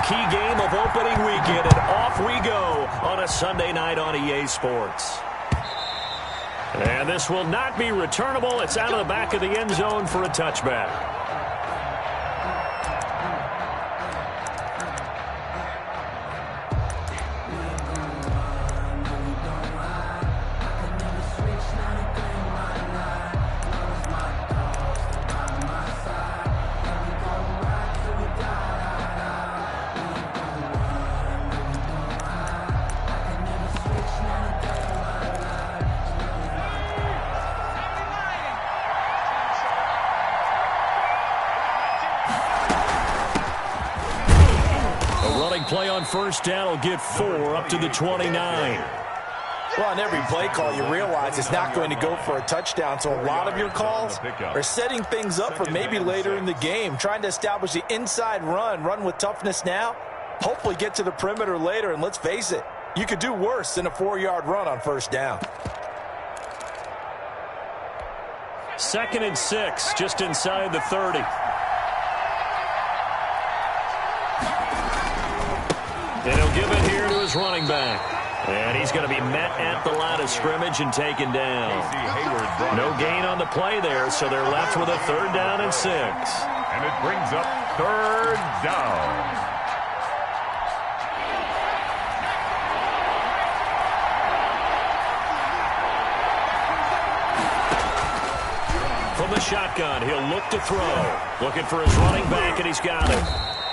marquee game of opening weekend, and off we go on a Sunday night on EA Sports. And this will not be returnable. It's out of the back of the end zone for a touchback. Play on first down will get 4 up to the 29. Well, on every play call, you realize it's not going to go for a touchdown, so a lot of your calls are setting things up for maybe later in the game, trying to establish the inside run with toughness now, hopefully get to the perimeter later, and let's face it, you could do worse than a 4-yard run on first down. 2nd and 6, just inside the 30. And he'll give it here to his running back. And he's going to be met at the line of scrimmage and taken down. No gain on the play there, so they're left with a 3rd down and 6. And it brings up 3rd down. From the shotgun, he'll look to throw. Looking for his running back, and he's got it.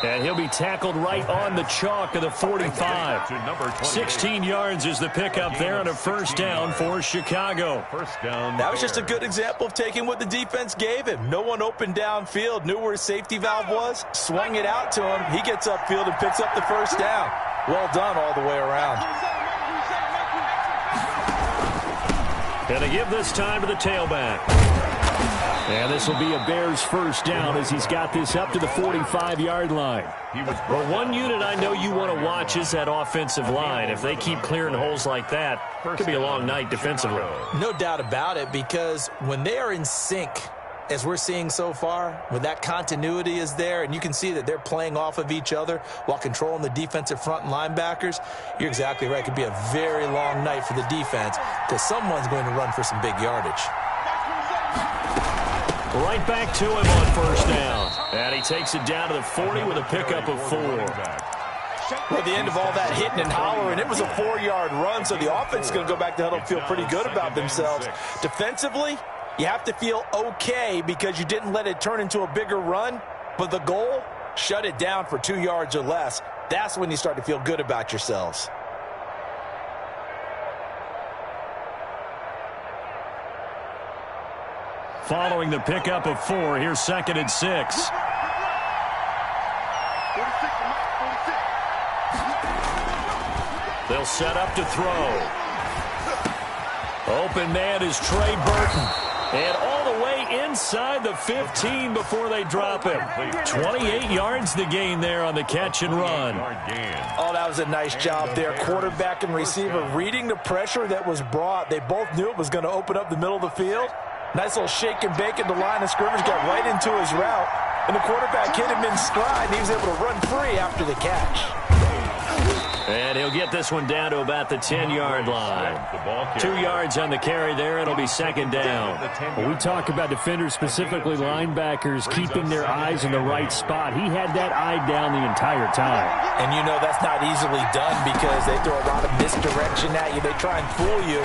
And he'll be tackled right on the chalk of the 45. 16 yards is the pickup there on a first down for Chicago. That was just a good example of taking what the defense gave him. No one open downfield, knew where his safety valve was, swung it out to him. He gets upfield and picks up the first down. Well done all the way around. And they give this time to the tailback. And this will be a Bears first down as he's got this up to the 45-yard line. Well, one unit I know you want to watch is that offensive line. If they keep clearing holes like that, it could be a long night defensively. No doubt about it, because when they are in sync, as we're seeing so far, when that continuity is there, and you can see that they're playing off of each other while controlling the defensive front and linebackers, you're exactly right. It could be a very long night for the defense because someone's going to run for some big yardage. Right back to him on first down. And he takes it down to the 40 with a pickup of 4. Well, at the end of all that hitting and hollering, it was a 4-yard run, so the offense is going to go back to huddle and feel pretty good about themselves. Defensively, you have to feel okay because you didn't let it turn into a bigger run, but the goal, shut it down for 2 yards or less. That's when you start to feel good about yourselves. Following the pickup of 4, here's 2nd and 6. They'll set up to throw. Open man is Trey Burton. And all the way inside the 15 before they drop him. 28 yards the gain there on the catch and run. Oh, that was a nice job there. Quarterback and receiver reading the pressure that was brought. They both knew it was going to open up the middle of the field. Nice little shake and bake at the line of scrimmage, got right into his route. And the quarterback hit him in stride, and he was able to run free after the catch. And he'll get this one down to about the 10-yard line. 2 yards on the carry there. It'll be 2nd down. When we talk about defenders, specifically linebackers, keeping their eyes in the right spot, he had that eye down the entire time. And you know that's not easily done because they throw a lot of misdirection at you. They try and fool you.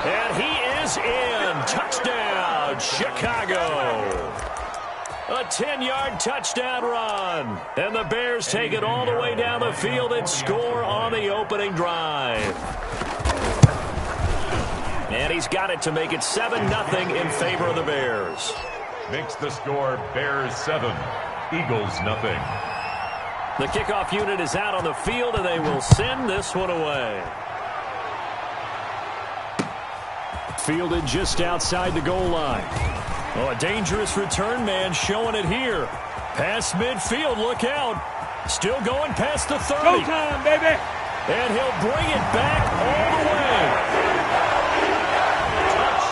And he is in. Touchdown, Chicago. A 10-yard touchdown run. And the Bears take it all the way down the field and score on the opening drive. And he's got it to make it 7-0 in favor of the Bears. Makes the score Bears 7, Eagles nothing. The kickoff unit is out on the field, and they will send this one away. Fielded just outside the goal line. Oh, a dangerous return man showing it here. Past midfield, look out. Still going past the 30. Go time, baby. And he'll bring it back all the way.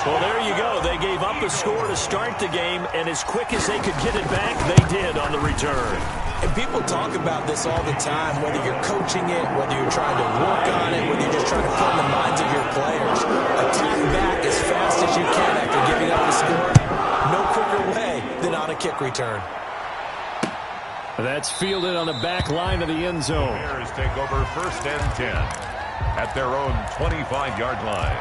Well, there you go. They gave up the score to start the game, and as quick as they could get it back, they did on the return. And people talk about this all the time, whether you're coaching it, whether you're trying to work on it, whether you're just trying to put in the minds of your players. Attack back as fast as you can after giving up the score. No quicker way than on a kick return. That's fielded on the back line of the end zone. Bears take over 1st and 10 at their own 25-yard line.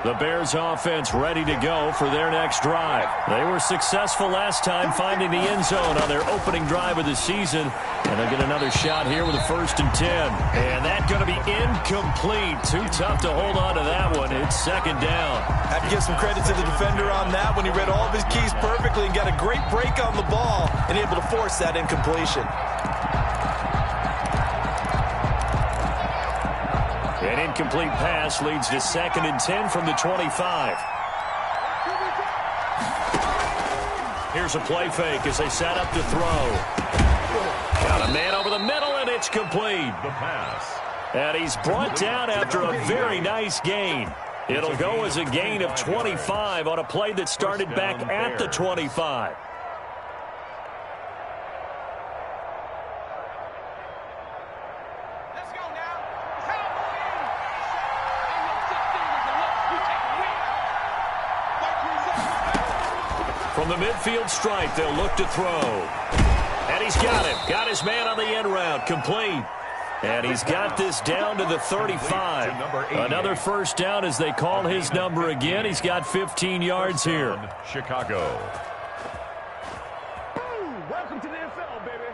The Bears offense ready to go for their next drive. They were successful last time finding the end zone on their opening drive of the season. And they'll get another shot here with a 1st and 10. And that's going to be incomplete. Too tough to hold on to that one. It's 2nd down. Have to give some credit to the defender on that when he read all of his keys perfectly and got a great break on the ball and able to force that incompletion. An incomplete pass leads to 2nd and 10 from the 25. Here's a play fake as they set up to throw. Got a man over the middle, and it's complete. The pass. And he's brought down after a very nice gain. It'll go as a gain of 25 on a play that started back at the 25. From the midfield stripe, they'll look to throw. And he's got him. Got his man on the end route. Complete. And he's got this down to the 35. Another 1st down as they call his number again. He's got 15 yards here. Chicago. Welcome to the NFL, baby.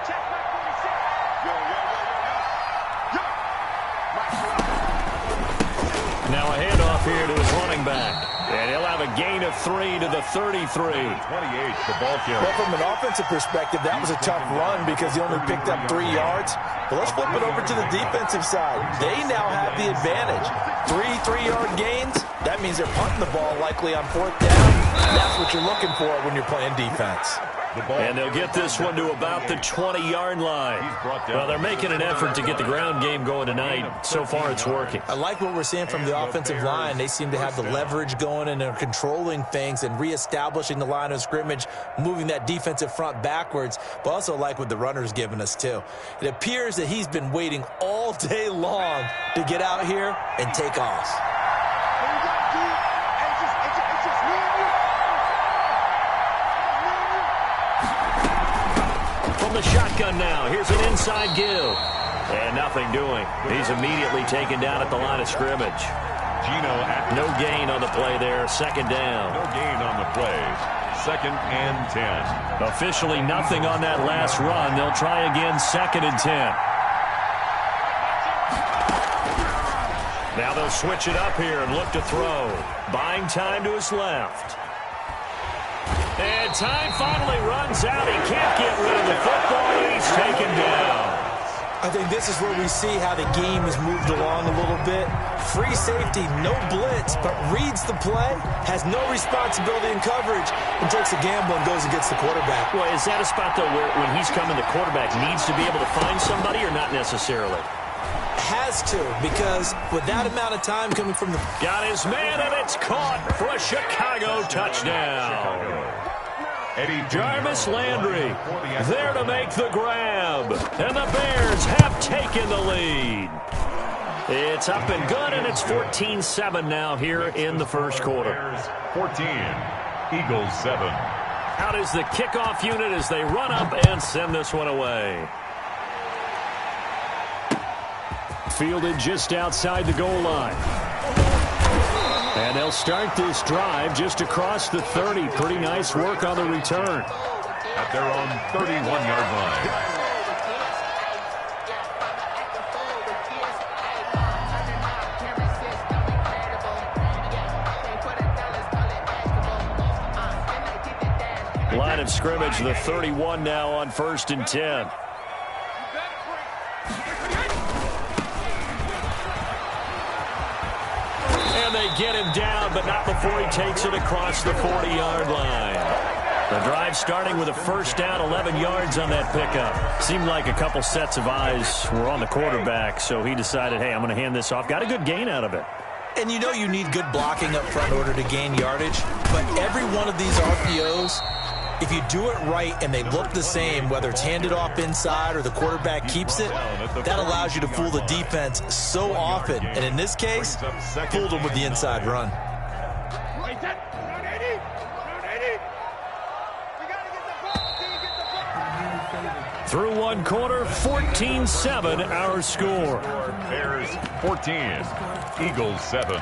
Check my 46. Now a handoff here to his running back. And he'll have a gain of 3 to the 33. 28, the ball carrier. Well, from an offensive perspective, that was a tough run because he only picked up 3 yards. But let's flip it over to the defensive side. They now have the advantage. 3-3-yard gains, that means they're punting the ball likely on 4th down. That's what you're looking for when you're playing defense. And they'll get this one to about the 20-yard line. Well, they're making an effort to get the ground game going tonight. So far, it's working. I like what we're seeing from the offensive line. They seem to have the leverage going and they're controlling things and reestablishing the line of scrimmage, moving that defensive front backwards, but also like what the runner's giving us, too. It appears that he's been waiting all day long to get out here and take off. From the shotgun now, here's an inside give. And nothing doing. He's immediately taken down at the line of scrimmage. No gain on the play there. 2nd down. No gain on the play. 2nd and 10. Officially nothing on that last run. They'll try again 2nd and 10. Now they'll switch it up here and look to throw. Buying time to his left. And time finally runs out. He can't get rid of the football. He's taken down. I think this is where we see how the game has moved along a little bit. Free safety, no blitz, but reads the play, has no responsibility in coverage, and takes a gamble and goes against the quarterback. Well, is that a spot, though, where when he's coming, the quarterback needs to be able to find somebody or not necessarily? Has to, because with that amount of time coming from the... Got his man, and it's caught for a Chicago touchdown. Jarvis Landry there to make the grab. And the Bears have taken the lead. It's up and good, and it's 14-7 now here in the first quarter. 14, Eagles 7. Out is the kickoff unit as they run up and send this one away. Fielded just outside the goal line. And they'll start this drive just across the 30. Pretty nice work on the return. At their own 31-yard line. Line of scrimmage, the 31 now on 1st and 10. And they get him down, but not before he takes it across the 40-yard line. The drive starting with a 1st down, 11 yards on that pickup. Seemed like a couple sets of eyes were on the quarterback, so he decided, hey, I'm going to hand this off. Got a good gain out of it. And you know you need good blocking up front in order to gain yardage, but every one of these RPOs, if you do it right and they look the same, whether it's handed off inside or the quarterback keeps it, that allows you to fool the defense so often. And in this case, fooled them with the inside run. Through one quarter, 14-7 our score. Bears 14, Eagles 7.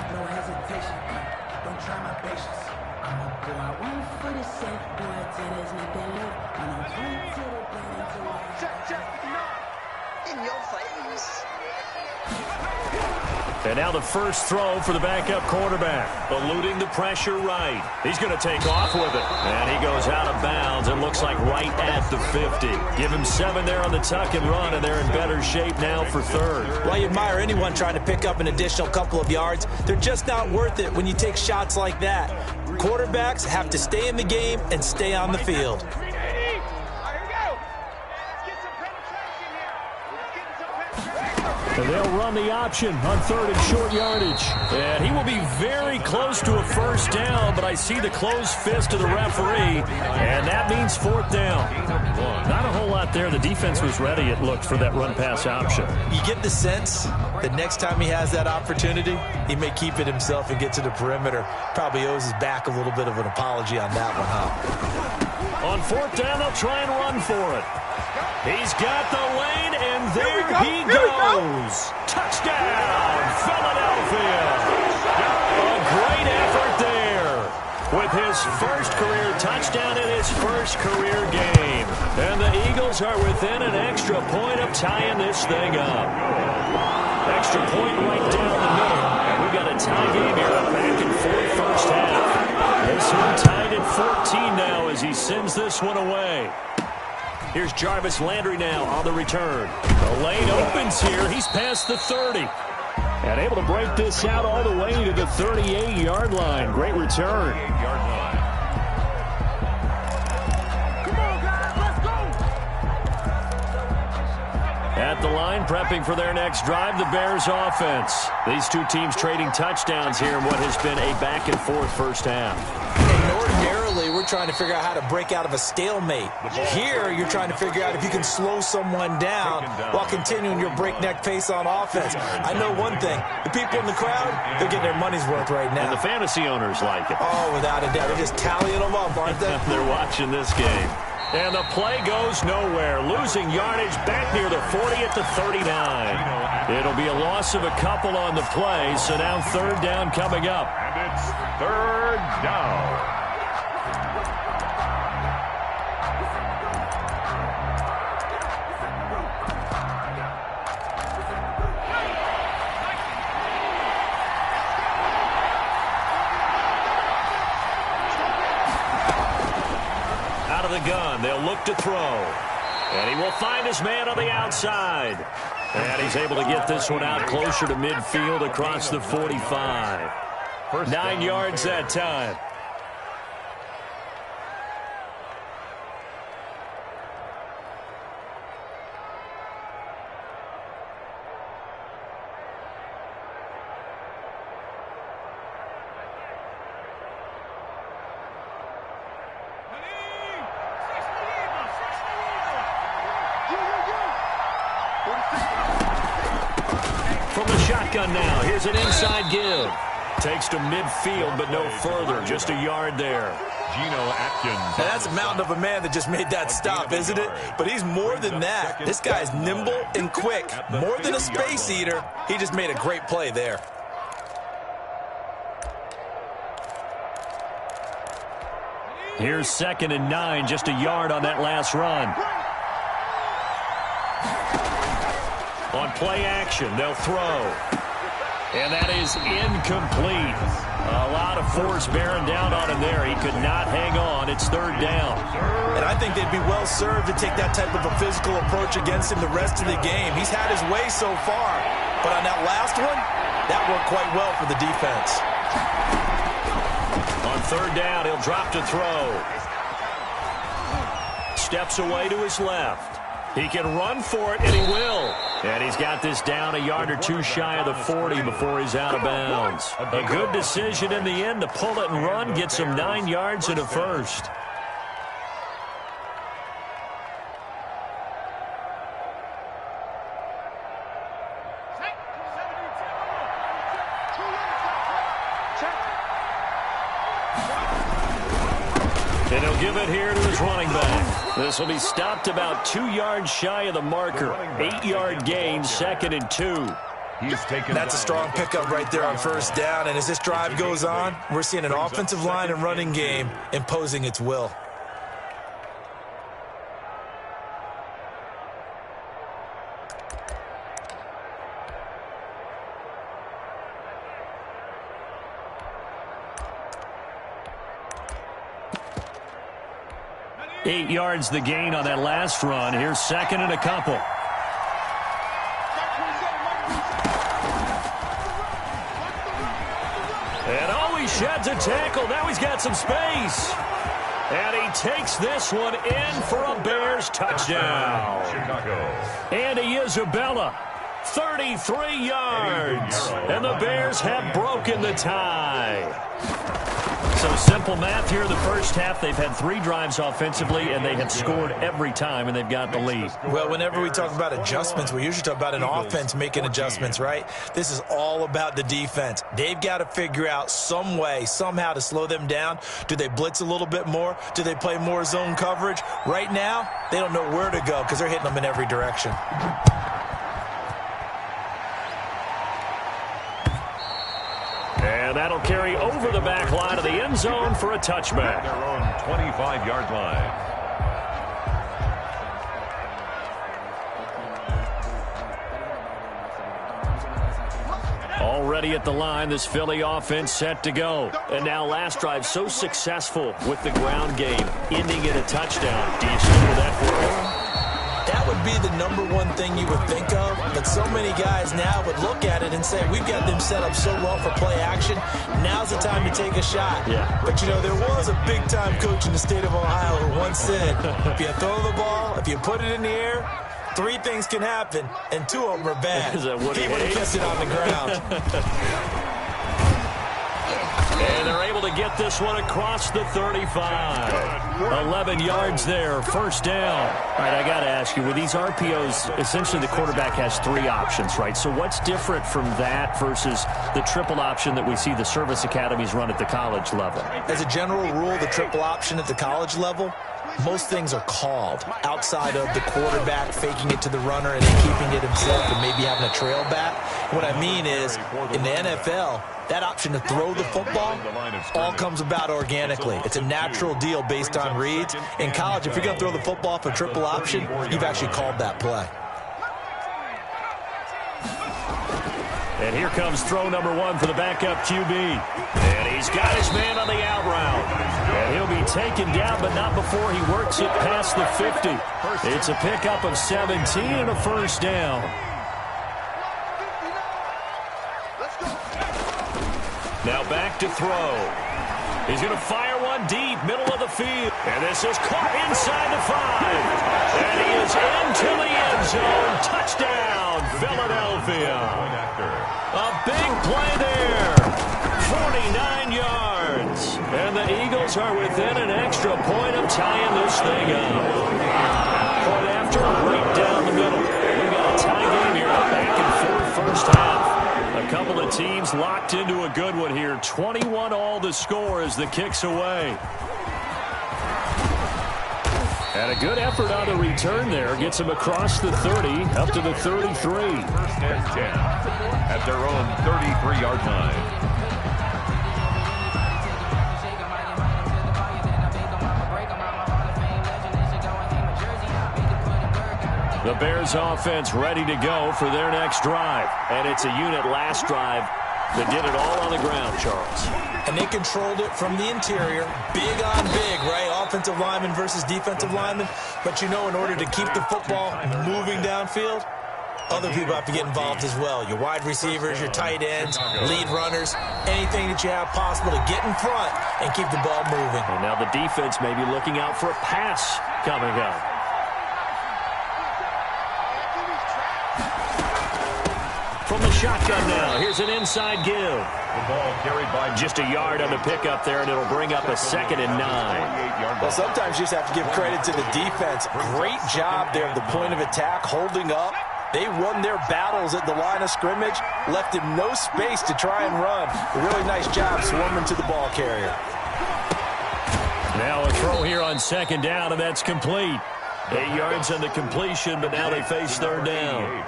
In your face. And now the first throw for the backup quarterback. Eluding the pressure right. He's going to take off with it. And he goes out of bounds. It looks like right at the 50. Give him 7 there on the tuck and run, and they're in better shape now for third. Well, I admire anyone trying to pick up an additional couple of yards. They're just not worth it when you take shots like that. Quarterbacks have to stay in the game and stay on the field. And they'll run the option on third and short yardage. And he will be very close to a first down, but I see the closed fist of the referee, and that means fourth down. Not a whole lot there. The defense was ready, it looked, for that run-pass option. You get the sense that next time he has that opportunity, he may keep it himself and get to the perimeter. Probably owes his back a little bit of an apology on that one, huh? On fourth down, they'll try and run for it. He's got the lane, and there he goes. Touchdown, Philadelphia. A great effort there with his first career touchdown in his first career game. And the Eagles are within an extra point of tying this thing up. Extra point right down the middle. And we've got a tie game here, a back and forth first half. This one tied at 14 now as he sends this one away. Here's Jarvis Landry now on the return. The lane opens here. He's past the 30. And able to break this out all the way to the 38-yard line. Great return. At the line, prepping for their next drive, the Bears offense. These two teams trading touchdowns here in what has been a back-and-forth first half. And ordinarily, we're trying to figure out how to break out of a stalemate. Here, you're trying to figure out if you can slow someone down while continuing your breakneck pace on offense. I know one thing. The people in the crowd, they're getting their money's worth right now. And the fantasy owners like it. Oh, without a doubt. They're just tallying them up, aren't they? They're watching this game. And the play goes nowhere. Losing yardage back near the 40 at the 39. It'll be a loss of a couple on the play, so now third down coming up. And it's third down. The gun. They'll look to throw. And he will find his man on the outside. And he's able to get this one out closer to midfield across the 45. 9 yards that time. From the shotgun now, here's an inside give. Takes to midfield, but no further. Just a yard there. Geno Atkins. And that's a mountain of a man that just made that stop, isn't it? But he's more than that. This guy's nimble and quick. More than a space eater. He just made a great play there. Here's 2nd and 9, just a yard on that last run. On play action, they'll throw. And that is incomplete. A lot of force bearing down on him there. He could not hang on. It's third down. And I think they'd be well served to take that type of a physical approach against him the rest of the game. He's had his way so far. But on that last one, that worked quite well for the defense. On third down, he'll drop to throw. Steps away to his left. He can run for it, and he will. And he's got this down a yard or two shy of the 40 before he's out of bounds. A good decision in the end to pull it and run, gets him 9 yards and a first. And he'll give it here to his running back. This will be stopped about 2 yards shy of the marker. 8-yard gain, 2nd and 2. That's a strong pickup right there on first down. And as this drive goes on, we're seeing an offensive line and running game imposing its will. Eight yards the gain on that last run. Here's 2nd and a couple. And he sheds a tackle. Now he's got some space. And he takes this one in for a Bears touchdown. Andy Isabella, 33 yards. And the Bears have broken the tie. So simple math here in the first half. They've had 3 drives offensively, and they have scored every time, and they've got the lead. Well, whenever we talk about adjustments, we usually talk about an offense making adjustments, right? This is all about the defense. They've got to figure out some way, somehow to slow them down. Do they blitz a little bit more? Do they play more zone coverage? Right now, they don't know where to go because they're hitting them in every direction. And that'll carry over the back line of the end zone for a touchback. Their own 25-yard line. Already at the line, this Philly offense set to go. And now last drive so successful with the ground game, ending in a touchdown. Do you stick with that for That would be the #1 thing you would think of, but so many guys now would look at it and say, we've got them set up so well for play action, now's the time to take a shot. Yeah. But, you know, there was a big-time coach in the state of Ohio who once said, if you throw the ball, if you put it in the air, 3 things can happen, and 2 of them are bad. Is that what he would have kept it on the ground. And they're able to get this one across the 35. 11 yards there, first down. All right, I got to ask you, with these RPOs, essentially the quarterback has 3 options, right? So what's different from that versus the triple option that we see the service academies run at the college level? As a general rule, the triple option at the college level, most things are called outside of the quarterback faking it to the runner and then keeping it himself and maybe having a trail back. What I mean is, in the NFL, that option to throw the football all comes about organically. It's a natural deal based on reads. In college, if you're going to throw the football for triple option, you've actually called that play. And here comes throw #1 for the backup QB. And he's got his man on the out route. And he'll be taken down, but not before he works it past the 50. It's a pickup of 17 and a first down. Now back to throw. He's going to fire one deep, middle of the field. And this is caught inside the 5. And he is into the end zone. Touchdown, Philadelphia. A big play there. 49 yards. And the Eagles are within an extra point of tying this thing up. Point after, right down the middle. We've got a tie game here, back and forth first half. A couple of teams locked into a good one here. 21 all the score as the kick's away. And a good effort on the return there. Gets him across the 30, up to the 33. First and 10 at their own 33-yard line. The Bears offense ready to go for their next drive. And it's a unit last drive that did it all on the ground, Charles. And they controlled it from the interior. Big on big, right? Offensive lineman versus defensive lineman. But, you know, in order to keep the football moving downfield, other people have to get involved as well. Your wide receivers, your tight ends, lead runners, anything that you have possible to get in front and keep the ball moving. And now the defense may be looking out for a pass coming up. shotgun now. Here's an inside give. The ball carried by Just a yard on the pickup there, and it'll bring up a 2nd and 9. Well, sometimes you just have to give credit to the defense. Great job there at the point of attack, holding up. They won their battles at the line of scrimmage, left him no space to try and run. A really nice job swarming to the ball carrier. Now a throw here on 2nd down, and that's complete. 8 yards on the completion, but now they face 3rd down.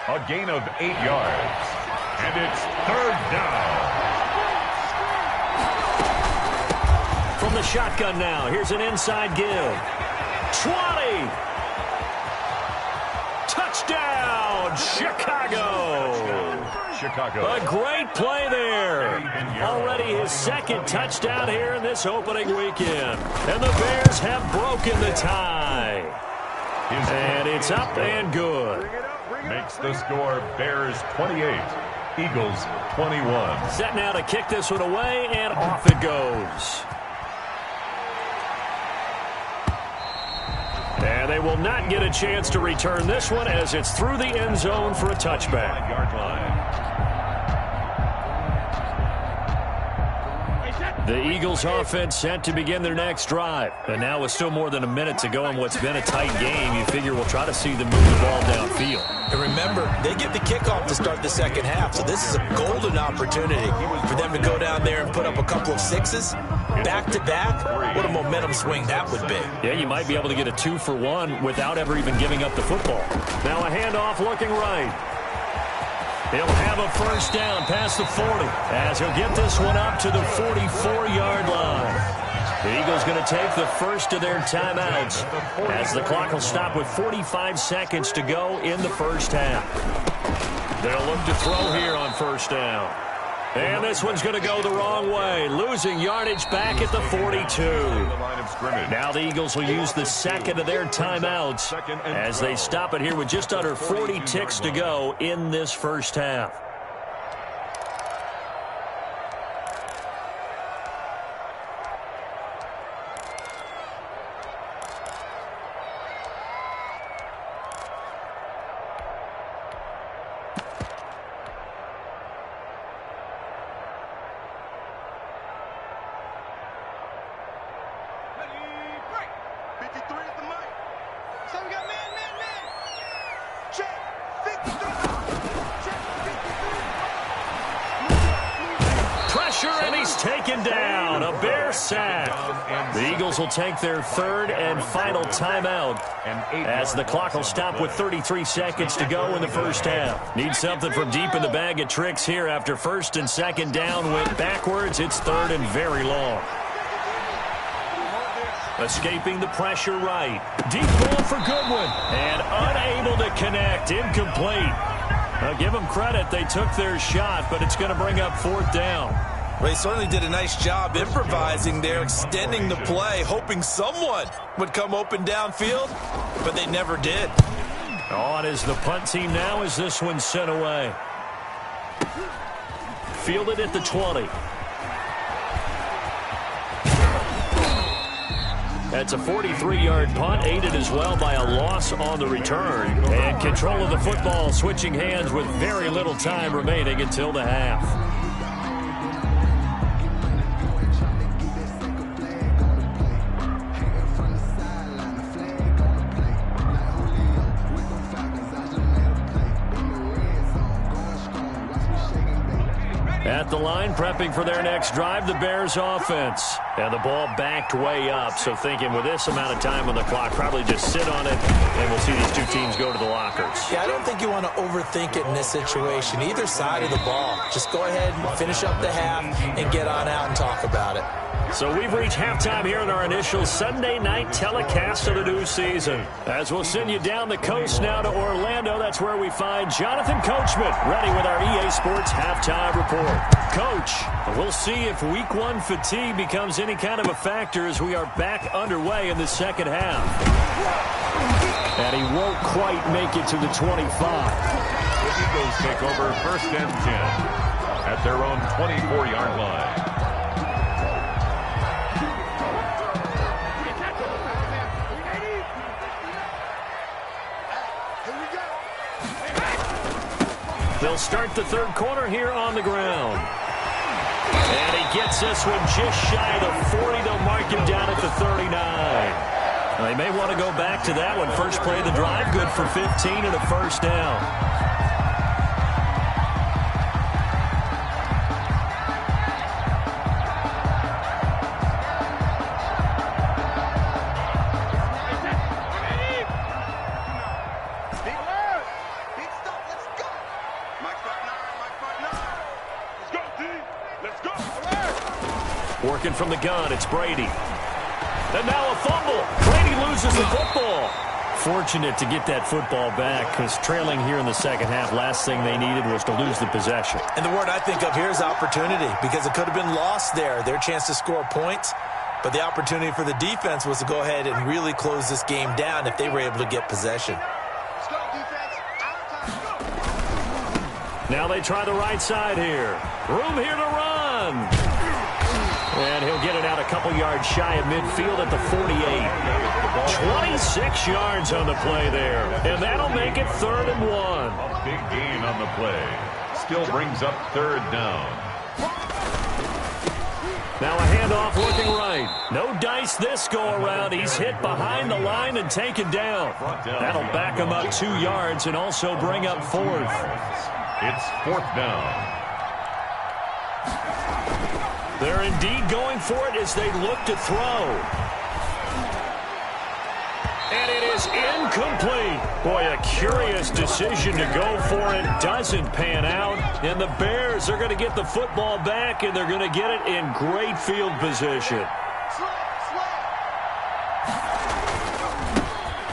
A gain of 8 yards. And it's 3rd down. From the shotgun now, here's an inside give. 20. Touchdown, Chicago. A great play there. Already his 2nd touchdown here in this opening weekend. And the Bears have broken the tie. And it's up and good. Makes the score Bears 28, Eagles 21. Set now to kick this one away, and off it goes. And they will not get a chance to return this one as it's through the end zone for a touchback. Yard line. The Eagles offense set to begin their next drive. And now with still more than a minute to go in what's been a tight game, you figure we'll try to see them move the ball downfield. And remember, they get the kickoff to start the second half, so this is a golden opportunity for them to go down there and put up a couple of sixes back-to-back. What a momentum swing that would be. Yeah, you might be able to get a 2-for-1 without ever even giving up the football. Now a handoff looking right. He'll have a first down past the 40 as he'll get this one up to the 44-yard line. The Eagles going to take the first of their timeouts as the clock will stop with 45 seconds to go in the first half. They'll look to throw here on first down. And this one's going to go the wrong way, losing yardage back at the 42. Now the Eagles will use the 2nd of their timeouts as they stop it here with just under 40 ticks to go in this first half. Will take their 3rd and final timeout as the clock will stop with 33 seconds to go in the first half. Need something from deep in the bag of tricks here after 1st and 2nd down went backwards. It's 3rd and very long. Escaping the pressure right. Deep ball for Goodwin and unable to connect. Incomplete. Now give them credit. They took their shot, but it's going to bring up 4th down. Well, he certainly did a nice job improvising there, extending the play, hoping someone would come open downfield, but they never did. On is the punt team now as this one's sent away. Fielded at the 20. That's a 43-yard punt, aided as well by a loss on the return. And control of the football switching hands with very little time remaining until the half. At the line, prepping for their next drive, the Bears offense. And the ball backed way up, so thinking with this amount of time on the clock, probably just sit on it, and we'll see these two teams go to the lockers. Yeah, I don't think you want to overthink it in this situation. Either side of the ball. Just go ahead and finish up the half and get on out and talk about it. So we've reached halftime here in our initial Sunday night telecast of the new season. As we'll send you down the coast now to Orlando, that's where we find Jonathan Coachman ready with our EA Sports halftime report. Coach, we'll see if Week 1 fatigue becomes any kind of a factor as we are back underway in the second half. And he won't quite make it to the 25. The Eagles take over 1st and 10 at their own 24-yard line. They'll start the third quarter here on the ground. And he gets this one just shy of the 40. They'll mark him down at the 39. Now, they may want to go back to that one. First play of the drive, good for 15 and a first down. Working from the gun, it's Brady. And now a fumble. Brady loses the football. Fortunate to get that football back because trailing here in the second half, last thing they needed was to lose the possession. And the word I think of here is opportunity because it could have been lost there. Their chance to score points. But the opportunity for the defense was to go ahead and really close this game down if they were able to get possession. Now they try the right side here. Room here to run. And he'll get it out a couple yards shy of midfield at the 48. 26 yards on the play there. And that'll make it 3rd and 1. A big gain on the play. Still brings up 3rd down. Now a handoff looking right. No dice this go around. He's hit behind the line and taken down. That'll back him up 2 yards and also bring up 4th. It's 4th down. They're indeed going for it as they look to throw. And it is incomplete. Boy, a curious decision to go for it. Doesn't pan out. And the Bears are going to get the football back, and they're going to get it in great field position.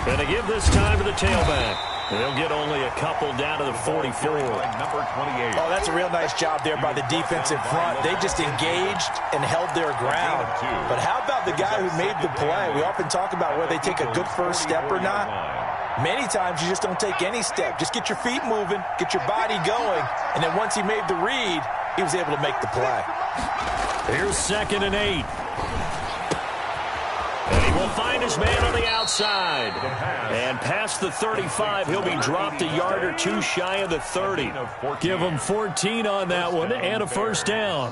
Going to give this time to the tailback. They'll get only a couple down to the 44. Number 28. Oh, that's a real nice job there by the defense in front. They just engaged and held their ground. But how about the guy who made the play? We often talk about whether they take a good first step or not. Many times you just don't take any step. Just get your feet moving, get your body going, and then once he made the read, he was able to make the play. Here's 2nd and 8. And he will find his man on the outside. And past the 35, he'll be dropped a yard or 2 shy of the 30. Give him 14 on that one and a first down.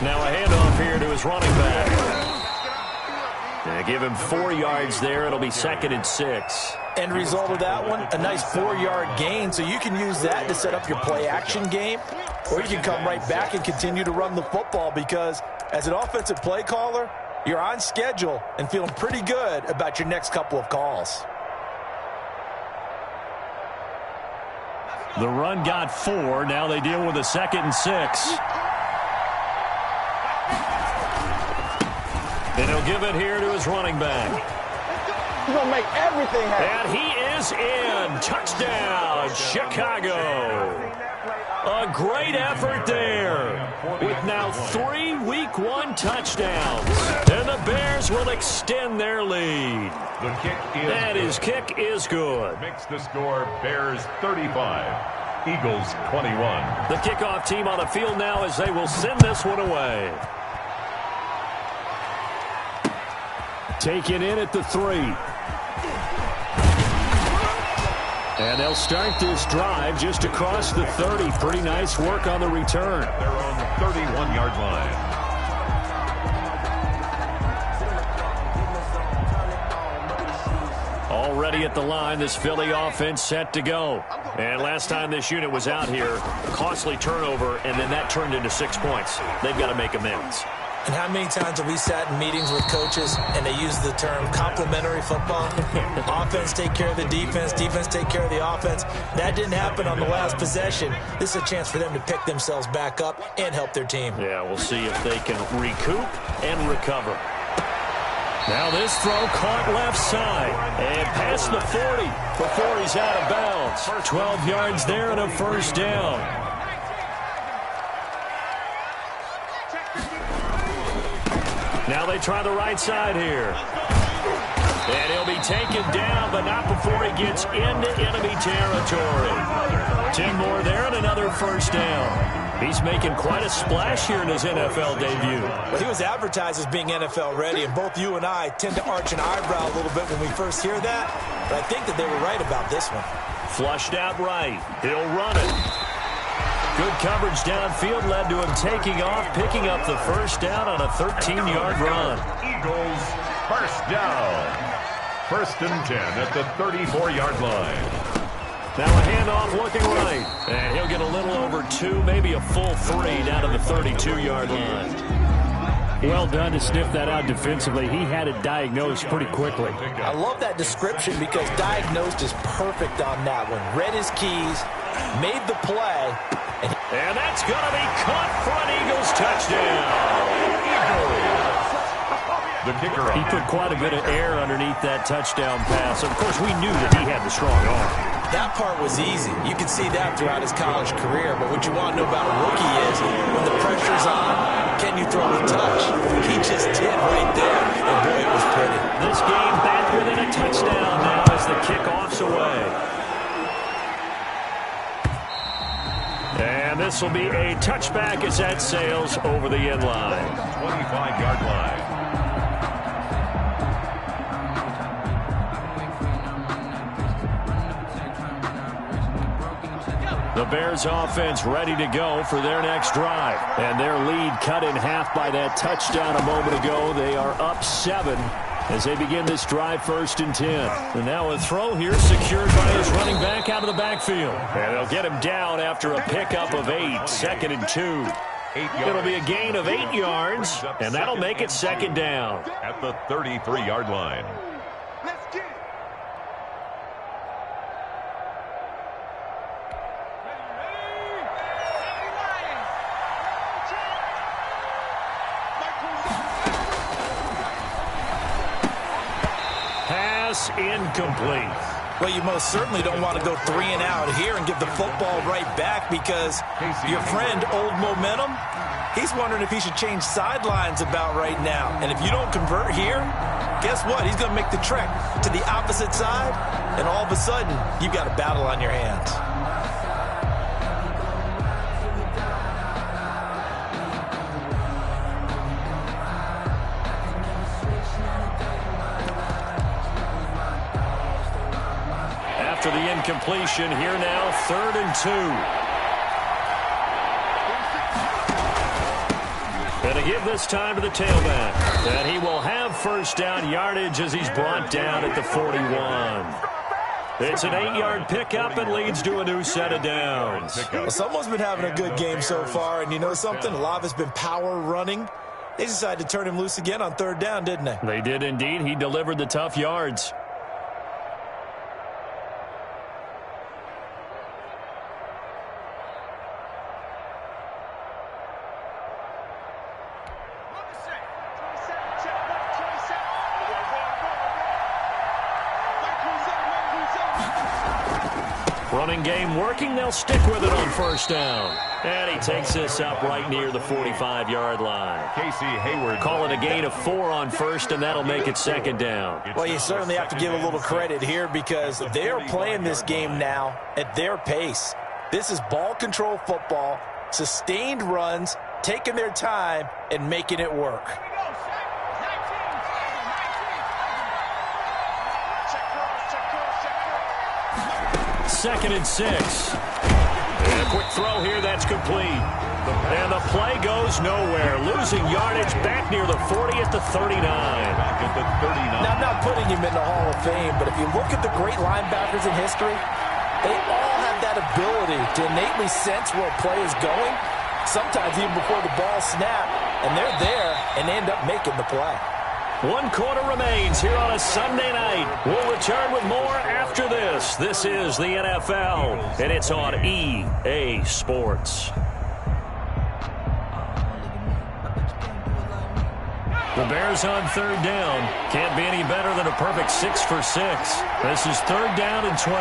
Now a handoff here to his running back. And give him 4 yards there. It'll be 2nd and 6. End result of that one, a nice 4-yard gain. So you can use that to set up your play-action game, or you can come right back and continue to run the football because as an offensive play caller, you're on schedule and feeling pretty good about your next couple of calls. The run got 4. Now they deal with a 2nd and 6. And he'll give it here to his running back. He's going to make everything happen. And he is in. Touchdown, Chicago. A great effort there. With now 3 Week 1 touchdowns. And the Bears will extend their lead. The kick is and his kick is good. Makes the score Bears 35, Eagles 21. The kickoff team on the field now as they will send this one away. Taken in at the 3. And they'll start this drive just across the 30. Pretty nice work on the return. Their own 31-yard line. Already at the line, this Philly offense set to go. And last time this unit was out here, costly turnover, and then that turned into 6 points. They've got to make amends. And how many times have we sat in meetings with coaches and they use the term complementary football? Offense take care of the defense, defense take care of the offense. That didn't happen on the last possession. This is a chance for them to pick themselves back up and help their team. Yeah, we'll see if they can recoup and recover. Now this throw caught left side and past the 40 before he's out of bounds. 12 yards there and a first down. Now they try the right side here. And he'll be taken down, but not before he gets into enemy territory. 10 more there and another first down. He's making quite a splash here in his NFL debut. Well, he was advertised as being NFL ready, and both you and I tend to arch an eyebrow a little bit when we first hear that, but I think that they were right about this one. Flushed out right. He'll run it. Good coverage downfield led to him taking off, picking up the first down on a 13-yard run. Eagles first down. 1st and 10 at the 34-yard line. Now a handoff looking right. And he'll get a little over 2, maybe a full 3 down to the 32-yard line. Well done to sniff that out defensively. He had it diagnosed pretty quickly. I love that description because diagnosed is perfect on that one. Read his keys, made the play. And that's going to be caught for an Eagles touchdown. The kicker He put quite a bit of air underneath that touchdown pass. Of course, we knew that he had the strong arm. That part was easy. You can see that throughout his college career. But what you want to know about a rookie is when the pressure's on, can you throw the touch? He just did right there. And boy, it was pretty. This game back within a touchdown now as the kickoff's away. And this will be a touchback as that sails over the end line. 25-yard line. The Bears offense ready to go for their next drive. And their lead cut in half by that touchdown a moment ago. They are up 7 as they begin this drive 1st and 10. And now a throw here secured by his running back out of the backfield. And they'll get him down after a pickup of 8, 2nd and 2. It'll be a gain of 8 yards, and that'll make it 2nd down. At the 33-yard line. Incomplete. Well, you most certainly don't want to go 3 and out here and give the football right back because your friend, Old Momentum, he's wondering if he should change sidelines about right now. And if you don't convert here, guess what? He's going to make the trek to the opposite side, and all of a sudden, you've got a battle on your hands. After the incompletion, here now, 3rd and 2. Going to give this time to the tailback. And he will have first down yardage as he's brought down at the 41. It's an 8-yard pickup and leads to a new set of downs. Well, someone's been having a good game so far, and you know something? A lot of it's been power running. They decided to turn him loose again on 3rd down, didn't they? They did indeed. He delivered the tough yards. Running game working. They'll stick with it on 1st down. And he takes this up right near the 45-yard line. Casey Hayward. Call it a gain of 4 on 1st, and that'll make it 2nd down. Well, you certainly have to give a little credit here because they are playing this game now at their pace. This is ball control football, sustained runs, taking their time, and making it work. Second and 6. And a quick throw here, that's complete. And the play goes nowhere. Losing yardage back near the 40 at the 39. Back at the 39. Now, I'm not putting him in the Hall of Fame, but if you look at the great linebackers in history, they all have that ability to innately sense where a play is going, sometimes even before the ball snaps, and they're there and end up making the play. 1 quarter remains here on a Sunday night. We'll return with more after this. This is the NFL, and it's on EA Sports. The Bears on 3rd down. Can't be any better than a perfect 6 for 6. This is 3rd down and 12.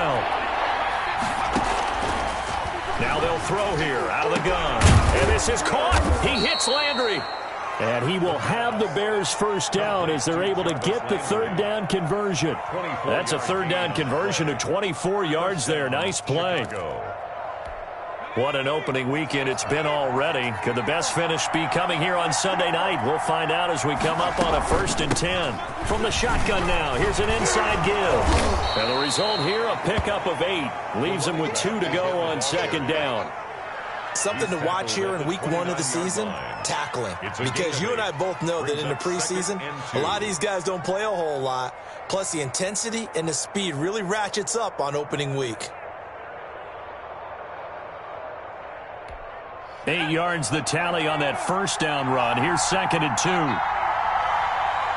Now they'll throw here out of the gun. And this is caught. He hits Landry. And he will have the Bears first down as they're able to get the 3rd down conversion. That's a 3rd down conversion of 24 yards there. Nice play. What an opening weekend it's been already. Could the best finish be coming here on Sunday night? We'll find out as we come up on a 1st and 10. From the shotgun now, here's an inside give. And the result here, a pickup of 8. Leaves him with 2 to go on 2nd down. Something to watch here in week 1 of the season, tackling. Because you and I both know that in the preseason, a lot of these guys don't play a whole lot. Plus, the intensity and the speed really ratchets up on opening week. 8 yards the tally on that 1st down run. Here's 2nd and 2. 46,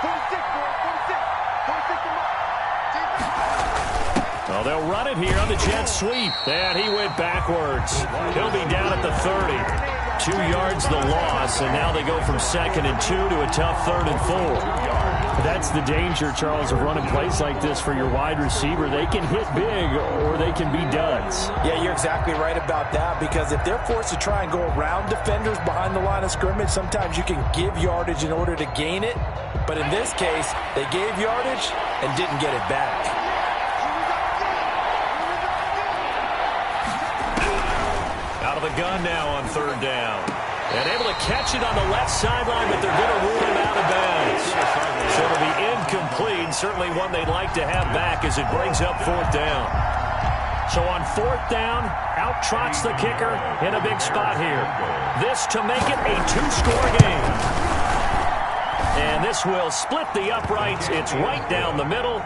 46. Well, they'll run it here on the jet sweep. And he went backwards. He'll be down at the 30. 2 yards the loss, and now they go from 2nd and 2 to a tough 3rd and 4. That's the danger, Charles, of running plays like this for your wide receiver. They can hit big or they can be duds. Yeah, you're exactly right about that, because if they're forced to try and go around defenders behind the line of scrimmage, sometimes you can give yardage in order to gain it. But in this case, they gave yardage and didn't get it back. Out of the gun now on 3rd down. And able to catch it on the left sideline, but they're going to rule him out of bounds. So it'll be incomplete. Certainly one they'd like to have back as it brings up 4th down. So on 4th down, out trots the kicker in a big spot here. This to make it a 2-score game. And this will split the uprights. It's right down the middle.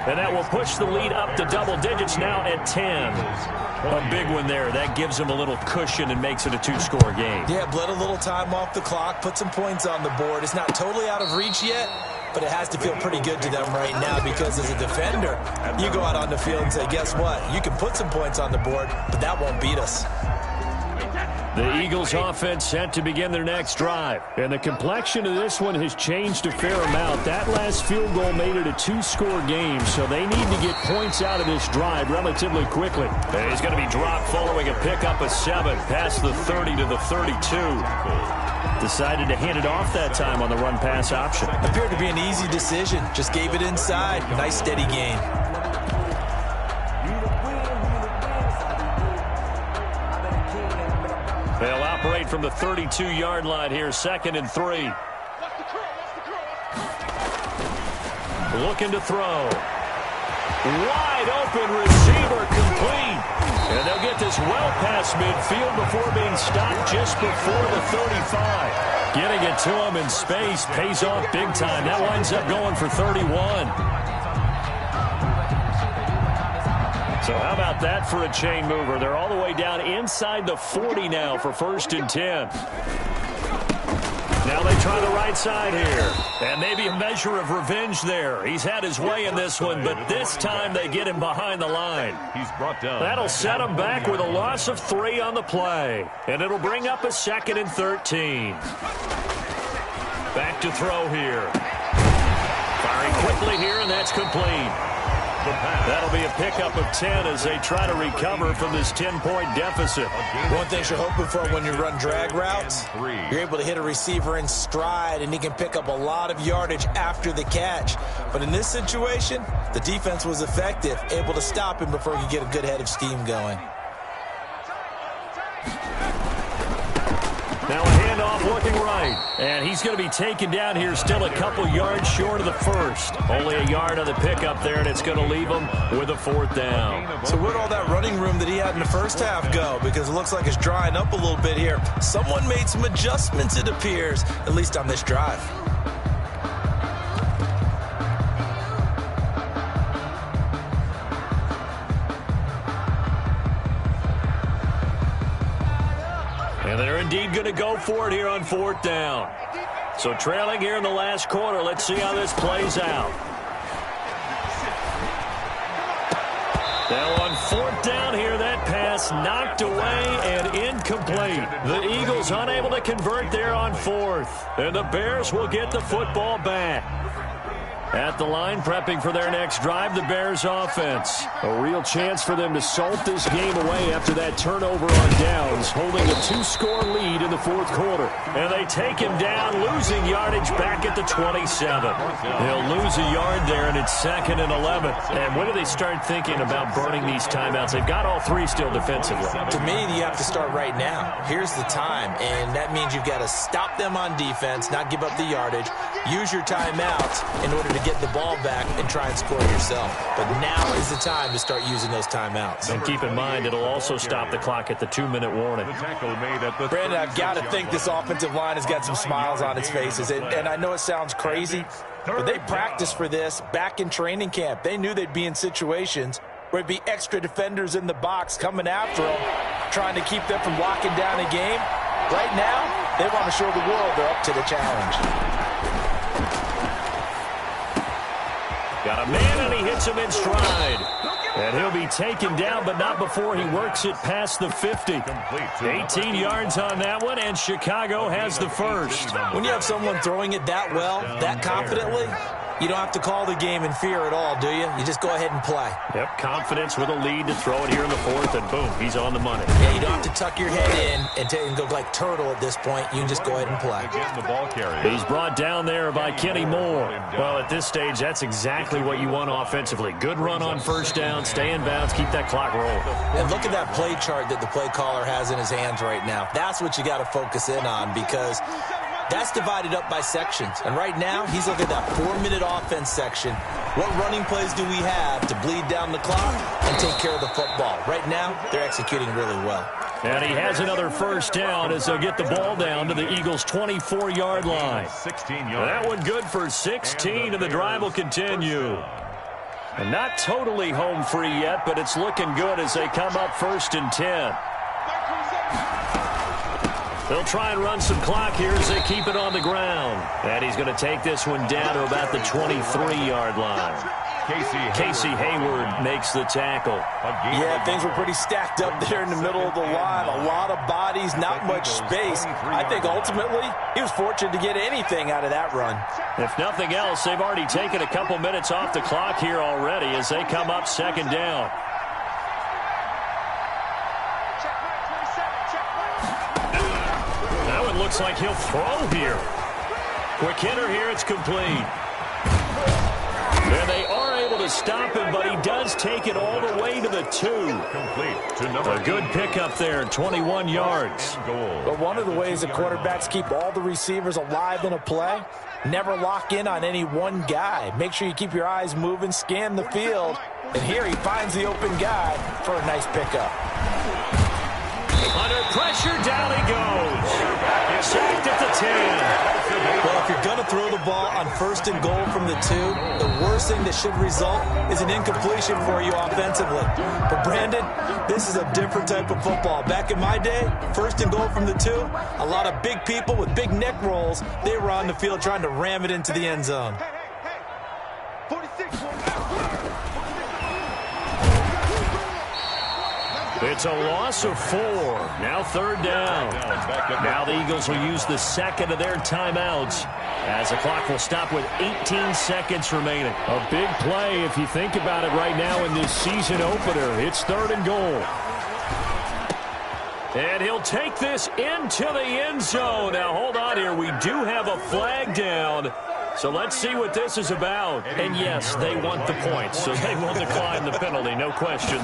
And that will push the lead up to double digits now at 10. A big one there. That gives them a little cushion and makes it a 2-score game. Yeah, bled a little time off the clock, put some points on the board. It's not totally out of reach yet, but it has to feel pretty good to them right now, because as a defender, you go out on the field and say, guess what? You can put some points on the board, but that won't beat us. The Eagles offense set to begin their next drive. And the complexion of this one has changed a fair amount. That last field goal made it a 2-score game, so they need to get points out of this drive relatively quickly. And he's going to be dropped following a pickup of 7 past the 30 to the 32. Decided to hand it off that time on the run-pass option. Appeared to be an easy decision. Just gave it inside. Nice steady gain. They'll operate from the 32-yard line here, 2nd and 3. Looking to throw. Wide open receiver, complete. And they'll get this well past midfield before being stopped just before the 35. Getting it to him in space pays off big time. That winds up going for 31. So how about that for a chain mover? They're all the way down inside the 40 now for 1st and 10. Now they try the right side here. And maybe a measure of revenge there. He's had his way in this one, but this time they get him behind the line. He's brought down. That'll set him back with a loss of 3 on the play. And it'll bring up a 2nd and 13. Back to throw here. Firing quickly here, and that's complete. That'll be a pickup of 10 as they try to recover from this 10-point deficit. One thing you're hoping for when you run drag routes, you're able to hit a receiver in stride, and he can pick up a lot of yardage after the catch. But in this situation, the defense was effective, able to stop him before he could get a good head of steam going. Now a handoff looking right. And he's going to be taken down here still a couple yards short of the 1st. Only a yard on the pickup there, and it's going to leave him with a 4th down. So where'd all that running room that he had in the first half go? Because it looks like it's drying up a little bit here. Someone made some adjustments, it appears, at least on this drive. And they're indeed going to go for it here on 4th down. So trailing here in the last quarter. Let's see how this plays out. Now on 4th down here, that pass knocked away and incomplete. The Eagles unable to convert there on 4th. And the Bears will get the football back. At the line, prepping for their next drive, the Bears offense. A real chance for them to salt this game away after that turnover on downs, holding a 2-score lead in the fourth quarter. And they take him down, losing yardage back at the 27. They'll lose a yard there, and it's 2nd and 11. And when do they start thinking about burning these timeouts? They've got all 3 still defensively. To me, you have to start right now. Here's the time, and that means you've got to stop them on defense, not give up the yardage, use your timeouts in order to get the ball back and try and score yourself. But now is the time to start using those timeouts. And keep in mind, it'll also stop the clock at the 2-minute warning. Brandon, I've got to think this offensive line has got some smiles on its faces. And I know it sounds crazy, but they practiced for this back in training camp. They knew they'd be in situations where it'd be extra defenders in the box coming after them, trying to keep them from locking down a game. Right now, they want to show the world they're up to the challenge. Got a man, and he hits him in stride. And he'll be taken down, but not before he works it past the 50. 18 yards on that one, and Chicago has the first. When you have someone throwing it that well, that confidently, you don't have to call the game in fear at all, do you? You just go ahead and play. Yep, confidence with a lead to throw it here in the fourth, and boom, he's on the money. Yeah, you don't have to tuck your head in and go like turtle at this point. You can just go ahead and play. He's brought down there by Kenny Moore. Well, at this stage, that's exactly what you want offensively. Good run on first down, stay in bounds, keep that clock rolling. And look at that play chart that the play caller has in his hands right now. That's what you got to focus in on, because that's divided up by sections. And right now, he's looking at that 4-minute offense section. What running plays do we have to bleed down the clock and take care of the football? Right now, they're executing really well. And he has another first down as they'll get the ball down to the Eagles' 24-yard line. 16 yards. That one good for 16, and the drive will continue. And not totally home free yet, but it's looking good as they come up 1st and 10. They'll try and run some clock here as they keep it on the ground. And he's going to take this one down to about the 23-yard line. Casey Hayward makes the tackle. Yeah, things were pretty stacked up there in the middle of the line. A lot of bodies, not much space. I think ultimately he was fortunate to get anything out of that run. If nothing else, they've already taken a couple minutes off the clock here already as they come up 2nd down. Looks like he'll throw here. Quick hitter here, it's complete. And they are able to stop him, but he does take it all the way to the 2. A good pickup there, 21 yards. But one of the ways that quarterbacks keep all the receivers alive in a play, never lock in on any one guy. Make sure you keep your eyes moving, scan the field. And here he finds the open guy for a nice pickup. Under pressure, down he goes. Sacked at the 10. Well, if you're going to throw the ball on 1st and goal from the 2, the worst thing that should result is an incompletion for you offensively. But, Brandon, this is a different type of football. Back in my day, 1st and goal from the 2, a lot of big people with big neck rolls, they were on the field trying to ram it into the end zone. It's a loss of 4. Now 3rd down. Now the Eagles will use the 2nd of their timeouts as the clock will stop with 18 seconds remaining. A big play if you think about it right now in this season opener. It's 3rd and goal. And he'll take this into the end zone. Now hold on here. We do have a flag down. So let's see what this is about. And yes, they want the points, so they will decline the penalty, no question.